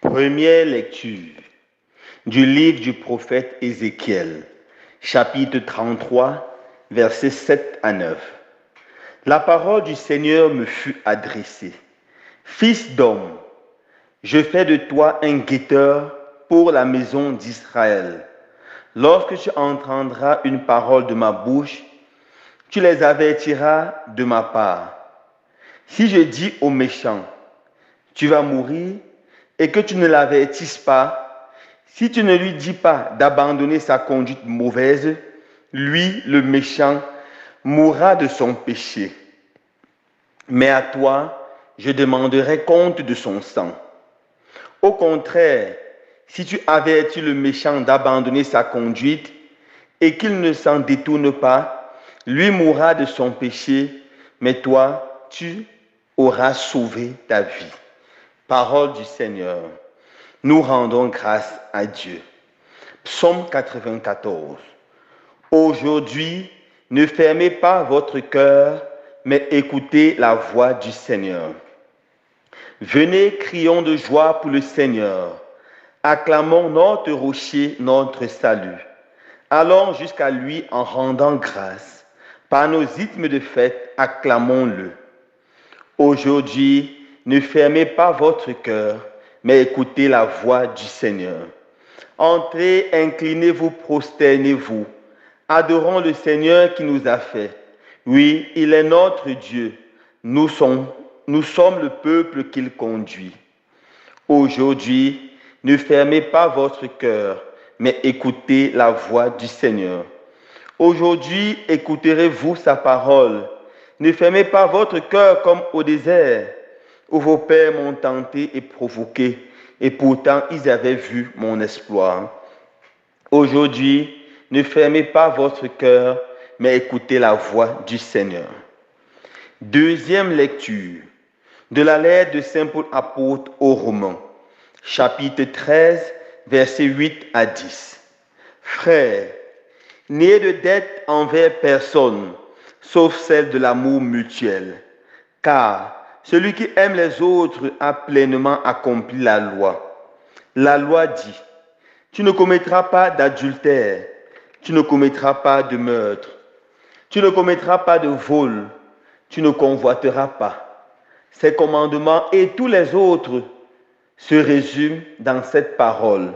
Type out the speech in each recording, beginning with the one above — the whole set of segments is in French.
Première lecture du livre du prophète Ézéchiel, chapitre 33, versets 7 à 9. La parole du Seigneur me fut adressée. Fils d'homme, je fais de toi un guetteur pour la maison d'Israël. Lorsque tu entendras une parole de ma bouche, tu les avertiras de ma part. Si je dis au méchant, tu vas mourir, et que tu ne l'avertisses pas, si tu ne lui dis pas d'abandonner sa conduite mauvaise, lui, le méchant, mourra de son péché. Mais à toi, je demanderai compte de son sang. Au contraire, si tu avertis le méchant d'abandonner sa conduite et qu'il ne s'en détourne pas, lui mourra de son péché, mais toi, tu auras sauvé ta vie. Parole du Seigneur. Nous rendons grâce à Dieu. Psaume 94. Aujourd'hui, ne fermez pas votre cœur, mais écoutez la voix du Seigneur. Venez, crions de joie pour le Seigneur. Acclamons notre rocher, notre salut. Allons jusqu'à lui en rendant grâce. Par nos rythmes de fête, acclamons-le. Aujourd'hui, ne fermez pas votre cœur, mais écoutez la voix du Seigneur. Entrez, inclinez-vous, prosternez-vous. Adorons le Seigneur qui nous a fait. Oui, il est notre Dieu. Nous sommes le peuple qu'il conduit. Aujourd'hui, ne fermez pas votre cœur, mais écoutez la voix du Seigneur. Aujourd'hui, écouterez-vous sa parole. Ne fermez pas votre cœur comme au désert, où vos pères m'ont tenté et provoqué, et pourtant ils avaient vu mon exploit. Aujourd'hui, ne fermez pas votre cœur, mais écoutez la voix du Seigneur. Deuxième lecture de la lettre de Saint Paul apôtre aux Romains, chapitre 13, versets 8 à 10. Frères, n'ayez de dette envers personne, sauf celle de l'amour mutuel. Car celui qui aime les autres a pleinement accompli la loi. La loi dit, tu ne commettras pas d'adultère, tu ne commettras pas de meurtre, tu ne commettras pas de vol, tu ne convoiteras pas. Ces commandements et tous les autres se résument dans cette parole.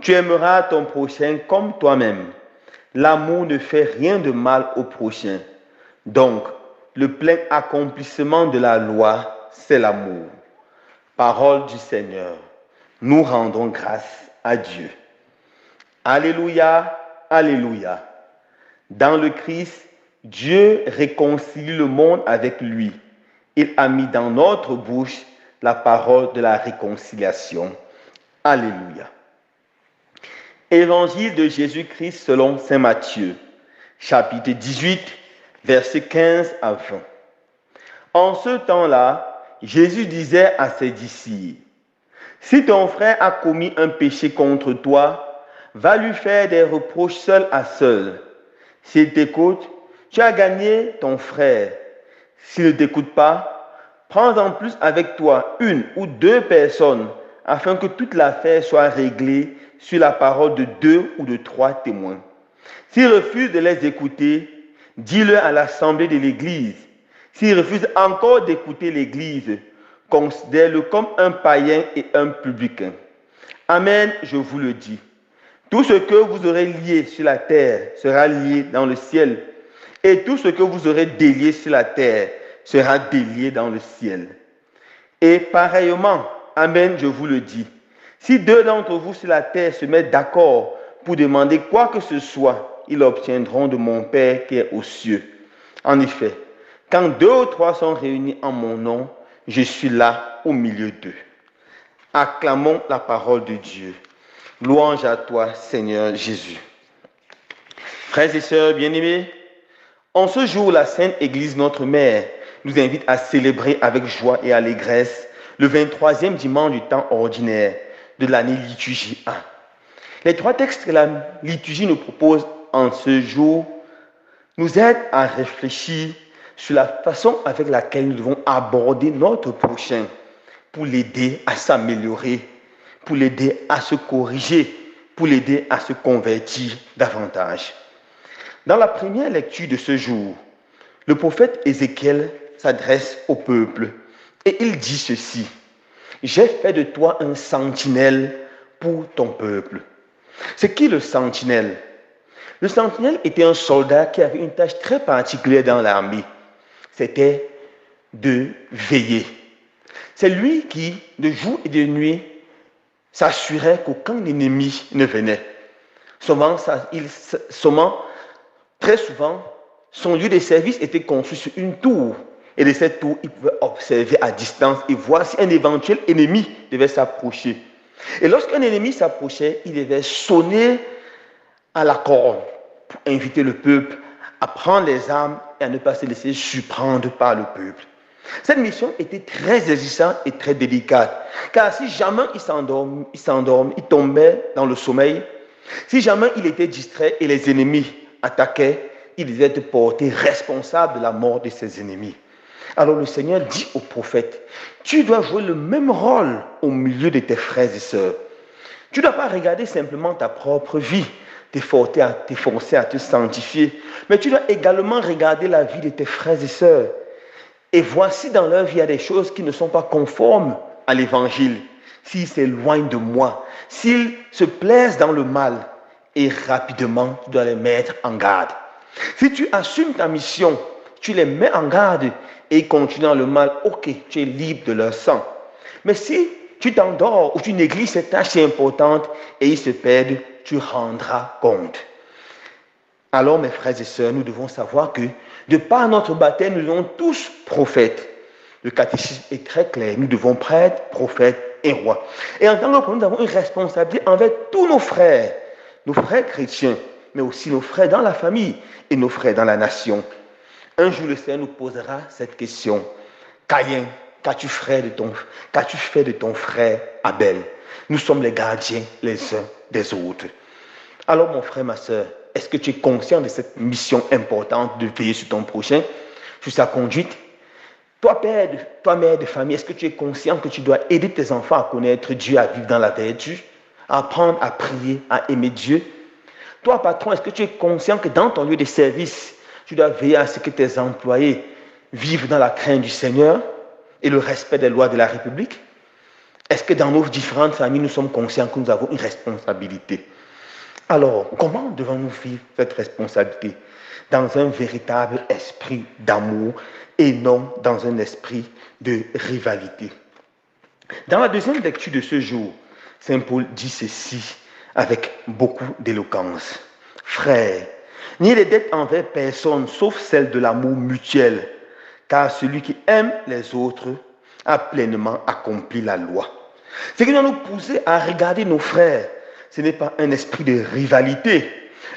Tu aimeras ton prochain comme toi-même. L'amour ne fait rien de mal au prochain. Donc, le plein accomplissement de la loi, c'est l'amour. Parole du Seigneur. Nous rendons grâce à Dieu. Alléluia, alléluia. Dans le Christ, Dieu réconcilie le monde avec lui. Il a mis dans notre bouche la parole de la réconciliation. Alléluia. Évangile de Jésus-Christ selon saint Matthieu, chapitre 18, versets 15 à 20. En ce temps-là, Jésus disait à ses disciples, « Si ton frère a commis un péché contre toi, va lui faire des reproches seul à seul. S'il t'écoute, tu as gagné ton frère. S'il ne t'écoute pas, prends en plus avec toi une ou deux personnes, afin que toute l'affaire soit réglée sur la parole de 2 ou de 3 témoins. S'il refuse de les écouter, dis-le à l'assemblée de l'Église. S'il refuse encore d'écouter l'Église, considère-le comme un païen et un publicain. Amen, je vous le dis. Tout ce que vous aurez lié sur la terre sera lié dans le ciel, et tout ce que vous aurez délié sur la terre sera délié dans le ciel. Et pareillement, amen, je vous le dis, si 2 d'entre vous sur la terre se mettent d'accord pour demander quoi que ce soit, ils l'obtiendront de mon Père qui est aux cieux. En effet, quand 2 ou 3 sont réunis en mon nom, je suis là au milieu d'eux. Acclamons la parole de Dieu. Louange à toi, Seigneur Jésus. Frères et sœurs bien-aimés, en ce jour, la Sainte Église, notre Mère, nous invite à célébrer avec joie et allégresse le 23e dimanche du temps ordinaire de l'année liturgie 1. Les 3 textes que la liturgie nous propose en ce jour nous aident à réfléchir sur la façon avec laquelle nous devons aborder notre prochain pour l'aider à s'améliorer, pour l'aider à se corriger, pour l'aider à se convertir davantage. Dans la première lecture de ce jour, le prophète Ézéchiel s'adresse au peuple et il dit ceci: « J'ai fait de toi un sentinelle pour ton peuple. » C'est qui le sentinelle? Le sentinelle était un soldat qui avait une tâche très particulière dans l'armée. C'était de veiller. C'est lui qui, de jour et de nuit, s'assurait qu'aucun ennemi ne venait. Très souvent, son lieu de service était construit sur une tour. Et de cette tour, il pouvait observer à distance et voir si un éventuel ennemi devait s'approcher. Et lorsqu'un ennemi s'approchait, il devait sonner à la corne pour inviter le peuple à prendre les armes et à ne pas se laisser surprendre par le peuple. Cette mission était très exigeante et très délicate, car si jamais il tombait dans le sommeil, si jamais il était distrait et les ennemis attaquaient, il devait être porté responsable de la mort de ses ennemis. Alors le Seigneur dit au prophète: tu dois jouer le même rôle au milieu de tes frères et sœurs. Tu ne dois pas regarder simplement ta propre vie, t'efforcer à te sanctifier, mais tu dois également regarder la vie de tes frères et sœurs et voir si dans leur vie il y a des choses qui ne sont pas conformes à l'évangile, s'ils s'éloignent de moi, s'ils se plaisent dans le mal, et rapidement tu dois les mettre en garde. Si tu assumes ta mission, tu les mets en garde et ils continuent dans le mal, ok, tu es libre de leur sang. Mais si tu t'endors ou tu négliges cette tâche si importante et ils se perdent, tu rendras compte. Alors mes frères et sœurs, nous devons savoir que de par notre baptême, nous sommes tous prophètes. Le catéchisme est très clair, nous devons prêtres, prophètes et rois. Et en tant que prophètes, nous avons une responsabilité envers tous nos frères chrétiens, mais aussi nos frères dans la famille et nos frères dans la nation. Un jour, le Seigneur nous posera cette question: Caïn, qu'as-tu fait de ton frère Abel? Nous sommes les gardiens les uns des autres. Alors, mon frère, ma soeur, est-ce que tu es conscient de cette mission importante de veiller sur ton prochain, sur sa conduite? Toi, mère de famille, est-ce que tu es conscient que tu dois aider tes enfants à connaître Dieu, à vivre dans la vertu, à apprendre à prier, à aimer Dieu? Toi, patron, est-ce que tu es conscient que dans ton lieu de service, tu dois veiller à ce que tes employés vivent dans la crainte du Seigneur et le respect des lois de la République? Est-ce que dans nos différentes familles, nous sommes conscients que nous avons une responsabilité? Alors, comment devons-nous vivre cette responsabilité? Dans un véritable esprit d'amour et non dans un esprit de rivalité. Dans la deuxième lecture de ce jour, Saint Paul dit ceci avec beaucoup d'éloquence: frères, n'ayez des dettes envers personne sauf celle de l'amour mutuel, car celui qui aime les autres a pleinement accompli la loi. Ce qui doit nous pousser à regarder nos frères, ce n'est pas un esprit de rivalité,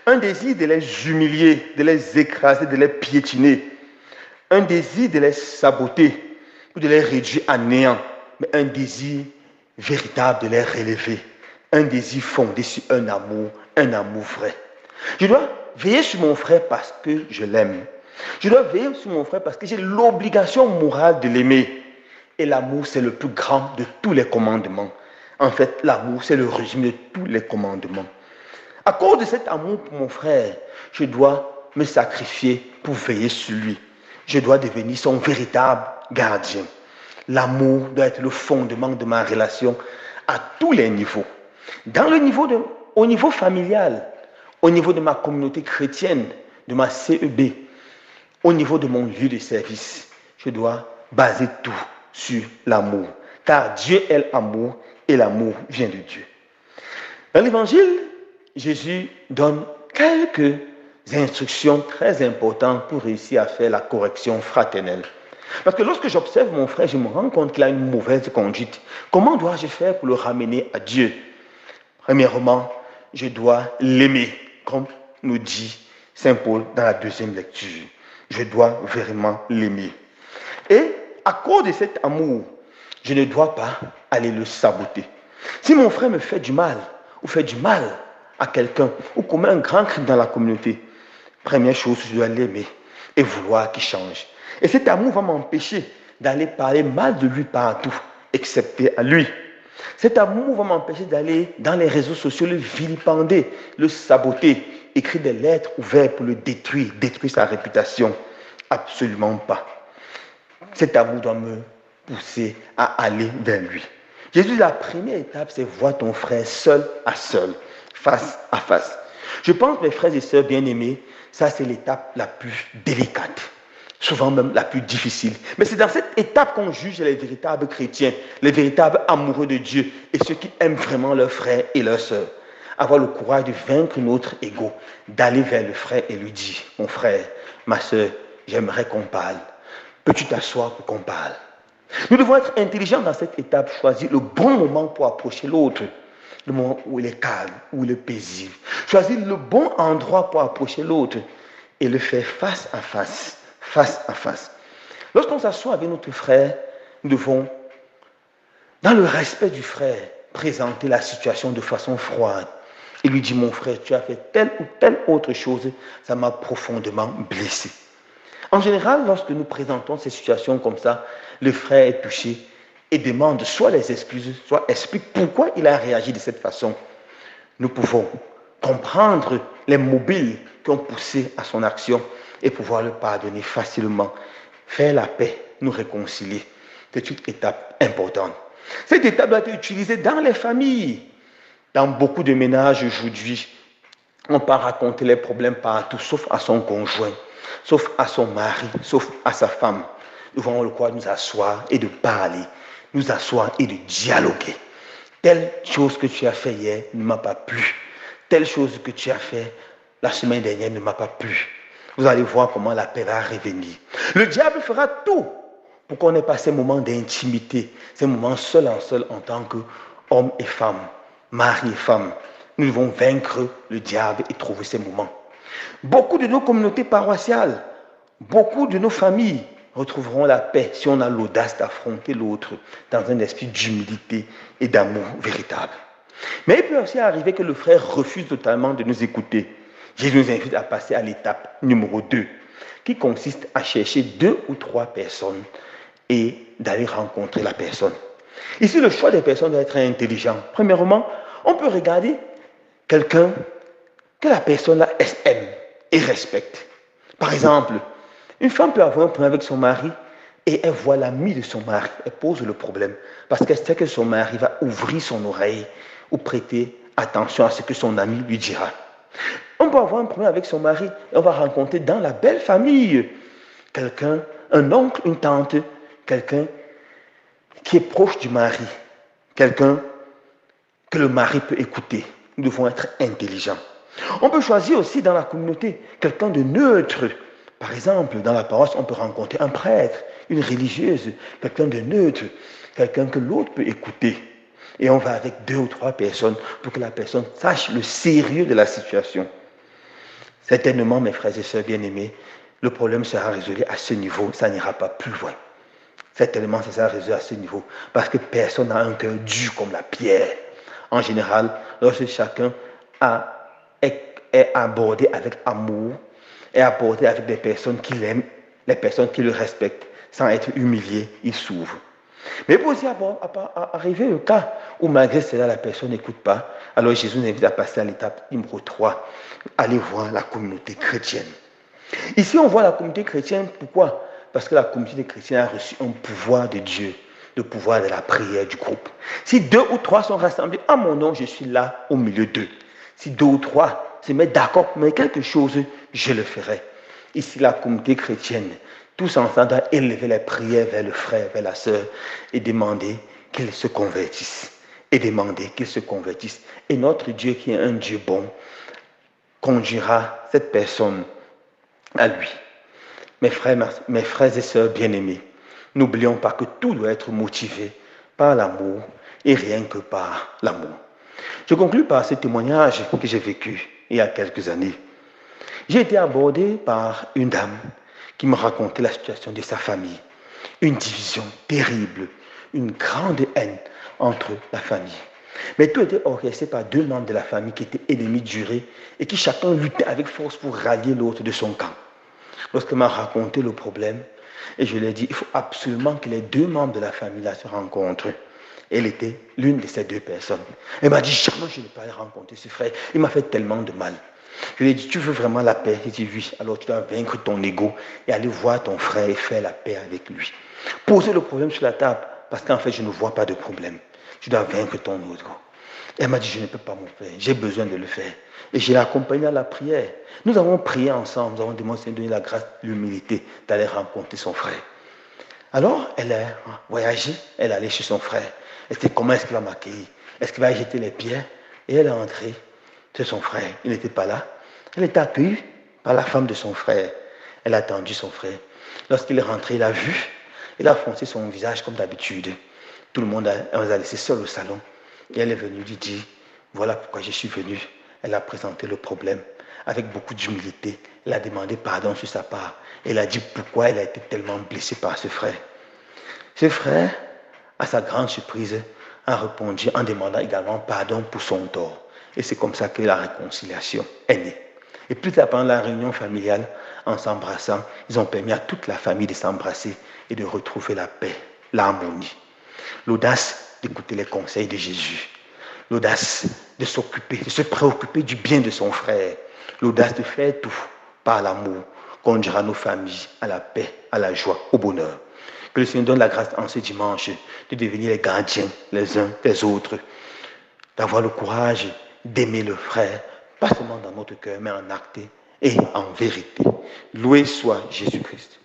un désir de les humilier, de les écraser, de les piétiner, un désir de les saboter ou de les réduire à néant, mais un désir véritable de les relever, un désir fondé sur un amour vrai. Je dois veiller sur mon frère parce que je l'aime. Je dois veiller sur mon frère parce que j'ai l'obligation morale de l'aimer. Et l'amour, c'est le plus grand de tous les commandements. En fait, l'amour, c'est le résumé de tous les commandements. À cause de cet amour pour mon frère, je dois me sacrifier pour veiller sur lui. Je dois devenir son véritable gardien. L'amour doit être le fondement de ma relation à tous les niveaux. Au niveau familial, au niveau de ma communauté chrétienne, de ma CEB, au niveau de mon lieu de service, je dois baser tout sur l'amour. Car Dieu est l'amour et l'amour vient de Dieu. Dans l'Évangile, Jésus donne quelques instructions très importantes pour réussir à faire la correction fraternelle. Parce que lorsque j'observe mon frère, je me rends compte qu'il a une mauvaise conduite. Comment dois-je faire pour le ramener à Dieu? Premièrement, je dois l'aimer, comme nous dit Saint Paul dans la deuxième lecture. Je dois vraiment l'aimer. Et à cause de cet amour, je ne dois pas aller le saboter. Si mon frère me fait du mal, ou fait du mal à quelqu'un, ou commet un grand crime dans la communauté, première chose, je dois l'aimer et vouloir qu'il change. Et cet amour va m'empêcher d'aller parler mal de lui partout, excepté à lui. Cet amour va m'empêcher d'aller dans les réseaux sociaux, le vilipender, le saboter, écrire des lettres ouvertes pour le détruire sa réputation. Absolument pas. Cet amour doit me pousser à aller vers lui. Jésus, la première étape, c'est voir ton frère seul à seul, face à face. Je pense, mes frères et sœurs bien-aimés, ça c'est l'étape la plus délicate, souvent même la plus difficile. Mais c'est dans cette étape qu'on juge les véritables chrétiens, les véritables amoureux de Dieu et ceux qui aiment vraiment leurs frères et leurs sœurs. Avoir le courage de vaincre notre ego, d'aller vers le frère et lui dire, mon frère, ma sœur, j'aimerais qu'on parle. Peux-tu t'asseoir pour qu'on parle? Nous devons être intelligents dans cette étape, choisir le bon moment pour approcher l'autre, le moment où il est calme, où il est paisible. Choisir le bon endroit pour approcher l'autre et le faire face à face, face à face. Lorsqu'on s'assoit avec notre frère, nous devons, dans le respect du frère, présenter la situation de façon froide et lui dire, mon frère, tu as fait telle ou telle autre chose, ça m'a profondément blessé. En général, lorsque nous présentons ces situations comme ça, le frère est touché et demande soit les excuses, soit explique pourquoi il a réagi de cette façon. Nous pouvons comprendre les mobiles qui ont poussé à son action et pouvoir le pardonner facilement. Faire la paix, nous réconcilier, c'est une étape importante. Cette étape doit être utilisée dans les familles. Dans beaucoup de ménages aujourd'hui, on peut raconter les problèmes partout, sauf à son conjoint, sauf à son mari, sauf à sa femme. Nous devons le croire, nous asseoir et de parler, nous asseoir et de dialoguer. Telle chose que tu as fait hier ne m'a pas plu. Telle chose que tu as fait la semaine dernière ne m'a pas plu. Vous allez voir comment la paix va revenir. Le diable fera tout pour qu'on ait pas ces moments d'intimité, ces moments seul en tant qu'homme et femme, mari et femme. Nous devons vaincre le diable et trouver ces moments. Beaucoup de nos communautés paroissiales, beaucoup de nos familles retrouveront la paix si on a l'audace d'affronter l'autre dans un esprit d'humilité et d'amour véritable. Mais il peut aussi arriver que le frère refuse totalement de nous écouter. Jésus nous invite à passer à l'étape numéro 2, qui consiste à chercher 2 ou 3 personnes et d'aller rencontrer la personne. Ici, le choix des personnes doit être intelligent. Premièrement, on peut regarder quelqu'un que la personne là aime et respecte. Par exemple, une femme peut avoir un problème avec son mari et elle voit l'ami de son mari. Elle pose le problème parce qu'elle sait que son mari va ouvrir son oreille ou prêter attention à ce que son ami lui dira. On peut avoir un problème avec son mari et on va rencontrer dans la belle famille quelqu'un, un oncle, une tante, quelqu'un qui est proche du mari, quelqu'un que le mari peut écouter. Nous devons être intelligents. On peut choisir aussi dans la communauté quelqu'un de neutre. Par exemple, dans la paroisse, on peut rencontrer un prêtre, une religieuse, quelqu'un de neutre, quelqu'un que l'autre peut écouter. Et on va avec 2 ou 3 personnes pour que la personne sache le sérieux de la situation. Certainement, mes frères et sœurs bien-aimés, le problème sera résolu à ce niveau, ça n'ira pas plus loin. Certainement, ça sera résolu à ce niveau, parce que personne n'a un cœur dur comme la pierre. En général, lorsque chacun est abordé avec amour, est abordé avec des personnes qu'il aime, les personnes qui le respectent, sans être humilié, il s'ouvre. Mais il peut aussi arriver le cas où malgré cela, la personne n'écoute pas. Alors Jésus nous invite à passer à l'étape numéro 3, aller voir la communauté chrétienne. Ici, on voit la communauté chrétienne, pourquoi? Parce que la communauté chrétienne a reçu un pouvoir de Dieu, le pouvoir de la prière du groupe. Si 2 ou 3 sont rassemblés à mon nom, je suis là au milieu d'eux. Si 2 ou 3 se mettent d'accord pour faire quelque chose, je le ferai. Ici, la communauté chrétienne, tous ensemble, doivent élever les prières vers le frère, vers la sœur et demander qu'ils se convertissent. Et demander qu'ils se convertissent. Et notre Dieu, qui est un Dieu bon, conduira cette personne à lui. Mes frères et sœurs bien-aimés, n'oublions pas que tout doit être motivé par l'amour et rien que par l'amour. Je conclus par ce témoignage que j'ai vécu il y a quelques années. J'ai été abordé par une dame qui me racontait la situation de sa famille. Une division terrible, une grande haine entre la famille. Mais tout était orchestré par 2 membres de la famille qui étaient ennemis jurés et qui chacun luttait avec force pour rallier l'autre de son camp. Lorsqu'elle m'a raconté le problème, et je lui ai dit, il faut absolument que les 2 membres de la famille là se rencontrent. Elle était l'une de ces deux personnes. Elle m'a dit, jamais je n'ai pas rencontré ce frère. Il m'a fait tellement de mal. Je lui ai dit, tu veux vraiment la paix? Il dit, oui. Alors tu dois vaincre ton ego et aller voir ton frère et faire la paix avec lui. Poser le problème sur la table, parce qu'en fait, je ne vois pas de problème. Tu dois vaincre ton ego. Elle m'a dit, je ne peux pas mon frère, j'ai besoin de le faire. Et je l'ai accompagnée à la prière. Nous avons prié ensemble, nous avons demandé de donner la grâce, l'humilité d'aller rencontrer son frère. Alors, elle a voyagé, elle est allée chez son frère. Elle s'est dit, comment est-ce qu'il va m'accueillir? Est-ce qu'il va jeter les pierres? Et elle est entrée chez son frère. Il n'était pas là. Elle était accueillie par la femme de son frère. Elle a attendu son frère. Lorsqu'il est rentré, il a vu. Il a foncé son visage comme d'habitude. Tout le monde a laissé seul au salon. Et elle est venue lui dire, voilà pourquoi je suis venue. Elle a présenté le problème avec beaucoup d'humilité. Elle a demandé pardon sur sa part. Elle a dit pourquoi elle a été tellement blessée par ce frère. Ce frère, à sa grande surprise, a répondu en demandant également pardon pour son tort. Et c'est comme ça que la réconciliation est née. Et plus tard, pendant la réunion familiale, en s'embrassant, ils ont permis à toute la famille de s'embrasser et de retrouver la paix, l'harmonie. L'audace d'écouter les conseils de Jésus. L'audace de s'occuper, de se préoccuper du bien de son frère. L'audace de faire tout par l'amour, conduira nos familles à la paix, à la joie, au bonheur. Que le Seigneur donne la grâce en ce dimanche de devenir les gardiens les uns des autres, d'avoir le courage d'aimer le frère, pas seulement dans notre cœur, mais en acte et en vérité. Loué soit Jésus-Christ.